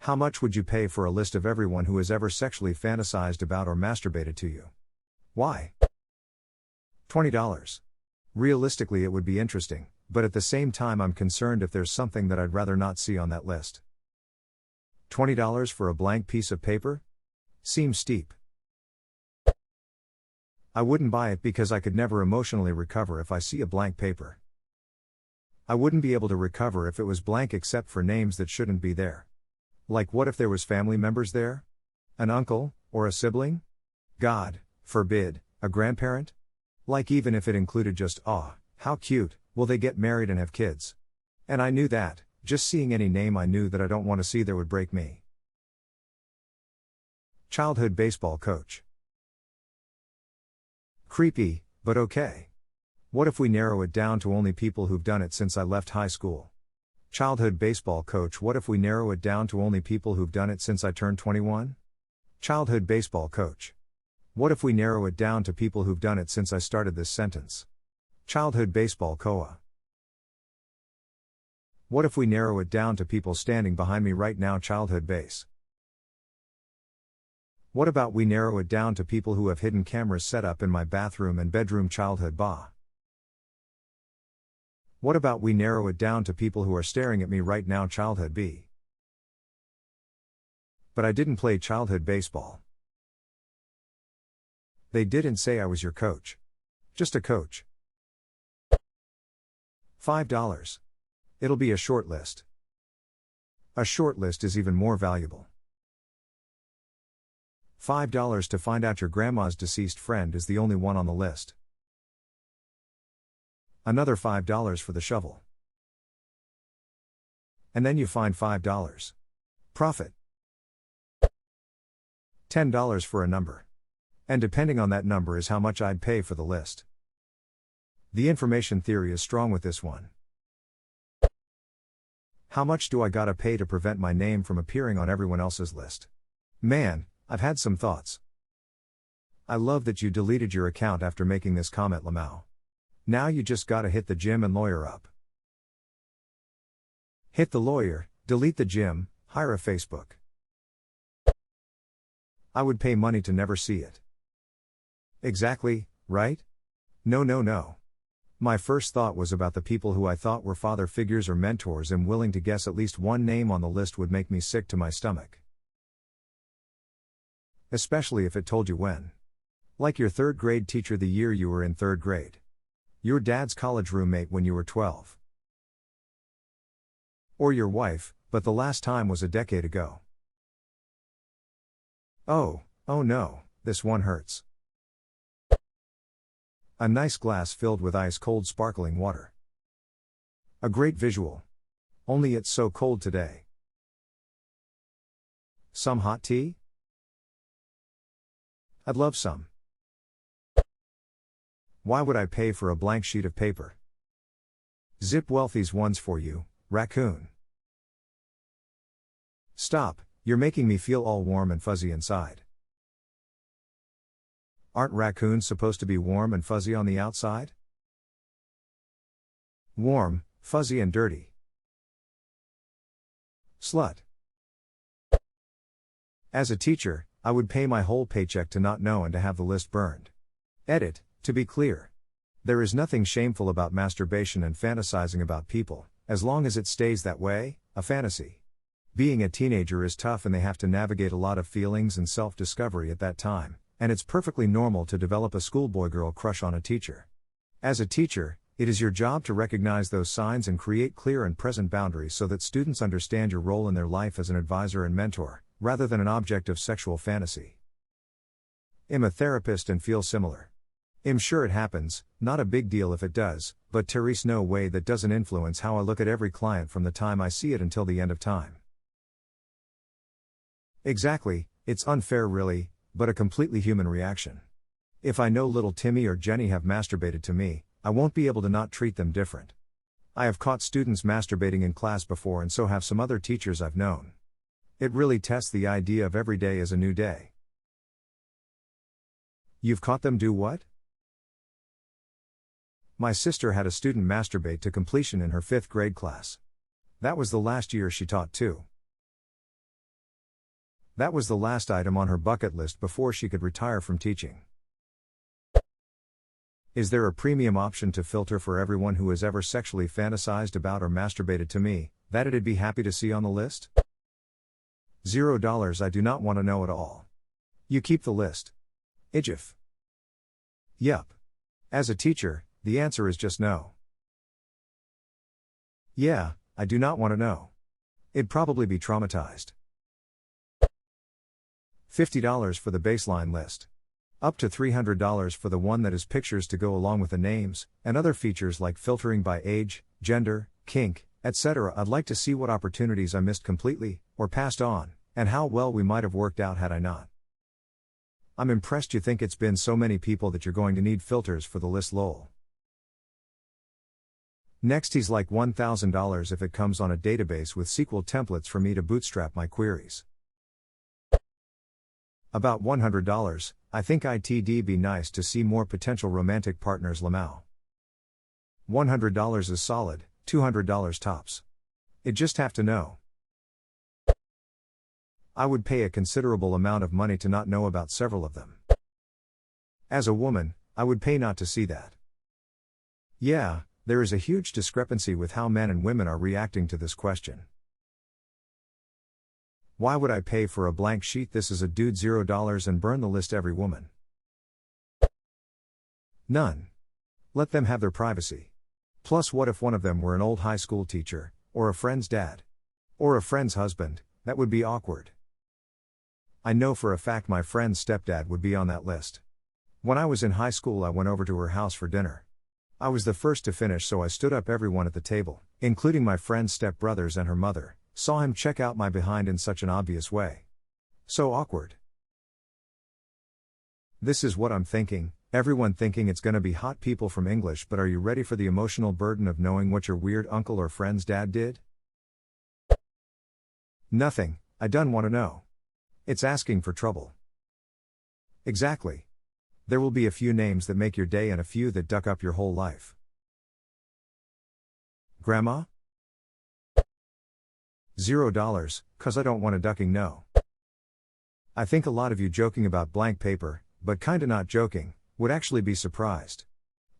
How much would you pay for a list of everyone who has ever sexually fantasized about or masturbated to you? Why? $20. Realistically, it would be interesting, but at the same time, I'm concerned if there's something that I'd rather not see on that list. $20 for a blank piece of paper? Seems steep. I wouldn't buy it because I could never emotionally recover if I see a blank paper. I wouldn't be able to recover if it was blank except for names that shouldn't be there. Like, what if there was family members there? An uncle, or a sibling? God forbid, a grandparent? Like, even if it included just, "Aw, how cute, will they get married and have kids?" And I knew that, just seeing any name I knew that I don't want to see there would break me. Childhood baseball coach. Creepy, but okay. What if we narrow it down to only people who've done it since I left high school? Childhood baseball coach. What if we narrow it down to only people who've done it since I turned 21? Childhood baseball coach. What if we narrow it down to people who've done it since I started this sentence? Childhood baseball coa. What if we narrow it down to people standing behind me right now? Childhood base. What about we narrow it down to people who have hidden cameras set up in my bathroom and bedroom? Childhood ba. What about we narrow it down to people who are staring at me right now? Childhood b. But I didn't play childhood baseball. They didn't say I was your coach. Just a coach. $5. It'll be a short list. A short list is even more valuable. $5 to find out your grandma's deceased friend is the only one on the list. Another $5 for the shovel. And then you find $5. Profit. $10 for a number. And depending on that number is how much I'd pay for the list. The information theory is strong with this one. How much do I gotta pay to prevent my name from appearing on everyone else's list? Man, I've had some thoughts. I love that you deleted your account after making this comment, Lamau. Now you just gotta hit the gym and lawyer up. Hit the lawyer, delete the gym, hire a Facebook. I would pay money to never see it. Exactly, right? No. My first thought was about the people who I thought were father figures or mentors, and willing to guess at least one name on the list would make me sick to my stomach. Especially if it told you when. Like your third grade teacher the year you were in third grade. Your dad's college roommate when you were 12. Or your wife, but the last time was a decade ago. Oh no, this one hurts. A nice glass filled with ice-cold sparkling water. A great visual. Only it's so cold today. Some hot tea? I'd love some. Why would I pay for a blank sheet of paper? Zip Wealthy's one's for you, raccoon. Stop, you're making me feel all warm and fuzzy inside. Aren't raccoons supposed to be warm and fuzzy on the outside? Warm, fuzzy and dirty. Slut. As a teacher, I would pay my whole paycheck to not know and to have the list burned. Edit, to be clear. There is nothing shameful about masturbation and fantasizing about people, as long as it stays that way, a fantasy. Being a teenager is tough and they have to navigate a lot of feelings and self-discovery at that time, and it's perfectly normal to develop a schoolboy girl crush on a teacher. As a teacher, it is your job to recognize those signs and create clear and present boundaries so that students understand your role in their life as an advisor and mentor, rather than an object of sexual fantasy. I'm a therapist and feel similar. I'm sure it happens, not a big deal if it does, but Therese, no way that doesn't influence how I look at every client from the time I see it until the end of time. Exactly, it's unfair really, but a completely human reaction. If I know little Timmy or Jenny have masturbated to me, I won't be able to not treat them different. I have caught students masturbating in class before, and so have some other teachers I've known. It really tests the idea of every day as a new day. You've caught them do what? My sister had a student masturbate to completion in her 5th grade class. That was the last year she taught too. That was the last item on her bucket list before she could retire from teaching. Is there a premium option to filter for everyone who has ever sexually fantasized about or masturbated to me, that it'd be happy to see on the list? $0. I do not want to know at all. You keep the list. IGIF. Yup. As a teacher, the answer is just no. Yeah, I do not want to know. It'd probably be traumatized. $50 for the baseline list. Up to $300 for the one that is pictures to go along with the names, and other features like filtering by age, gender, kink, etc. I'd like to see what opportunities I missed completely, or passed on, and how well we might have worked out had I not. I'm impressed you think it's been so many people that you're going to need filters for the list lol. Next he's like $1,000 if it comes on a database with SQL templates for me to bootstrap my queries. About $100, I think it'd be nice to see more potential romantic partners Lamau. $100 is solid, $200 tops. It just have to know. I would pay a considerable amount of money to not know about several of them. As a woman, I would pay not to see that. Yeah, there is a huge discrepancy with how men and women are reacting to this question. Why would I pay for a blank sheet? This is a dude $0 and burn the list every woman. None. Let them have their privacy. Plus what if one of them were an old high school teacher, or a friend's dad? Or a friend's husband? That would be awkward. I know for a fact my friend's stepdad would be on that list. When I was in high school I went over to her house for dinner. I was the first to finish so I stood up everyone at the table, including my friend's stepbrothers and her mother. Saw him check out my behind in such an obvious way. So awkward. This is what I'm thinking, everyone thinking it's gonna be hot people from English, but are you ready for the emotional burden of knowing what your weird uncle or friend's dad did? Nothing, I done want to know. It's asking for trouble. Exactly. There will be a few names that make your day and a few that duck up your whole life. Grandma? $0, cause I don't want a ducking no. I think a lot of you joking about blank paper, but kinda not joking, would actually be surprised.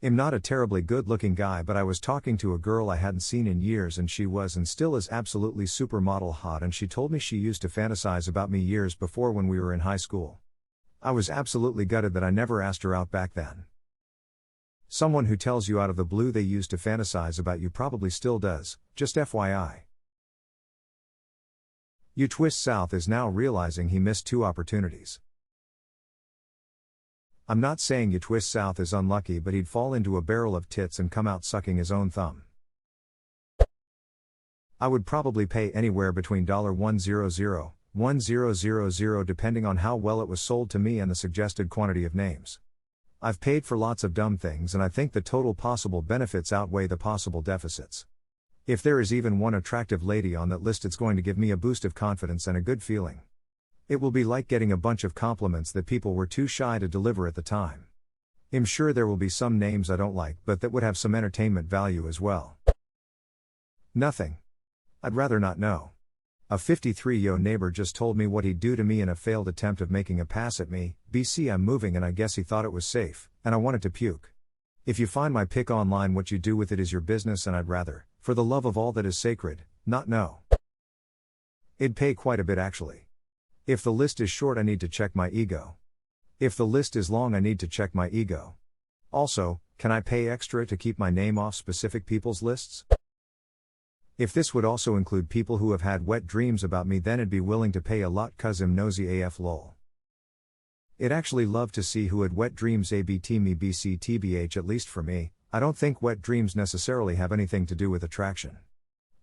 I'm not a terribly good looking guy, but I was talking to a girl I hadn't seen in years and she was and still is absolutely supermodel hot, and she told me she used to fantasize about me years before when we were in high school. I was absolutely gutted that I never asked her out back then. Someone who tells you out of the blue they used to fantasize about you probably still does, just FYI. You Twist South is now realizing he missed 2 opportunities. I'm not saying You Twist South is unlucky, but he'd fall into a barrel of tits and come out sucking his own thumb. I would probably pay anywhere between $100, $1000 depending on how well it was sold to me and the suggested quantity of names. I've paid for lots of dumb things and I think the total possible benefits outweigh the possible deficits. If there is even one attractive lady on that list, it's going to give me a boost of confidence and a good feeling. It will be like getting a bunch of compliments that people were too shy to deliver at the time. I'm sure there will be some names I don't like, but that would have some entertainment value as well. Nothing. I'd rather not know. A 53-yo neighbor just told me what he'd do to me in a failed attempt of making a pass at me. BC, I'm moving and I guess he thought it was safe, and I wanted to puke. If you find my pic online, what you do with it is your business, and I'd rather, for the love of all that is sacred, not know. It'd pay quite a bit actually. If the list is short, I need to check my ego. If the list is long, I need to check my ego. Also, can I pay extra to keep my name off specific people's lists? If this would also include people who have had wet dreams about me, then I'd be willing to pay a lot, cause I'm nosy AF lol. I'd actually love to see who had wet dreams ABT me BC TBH, at least for me. I don't think wet dreams necessarily have anything to do with attraction.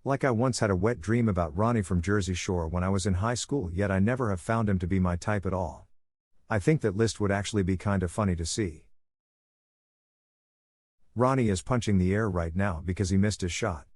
Like I once had a wet dream about Ronnie from Jersey Shore when I was in high school, yet I never have found him to be my type at all. I think that list would actually be kinda funny to see. Ronnie is punching the air right now because he missed his shot.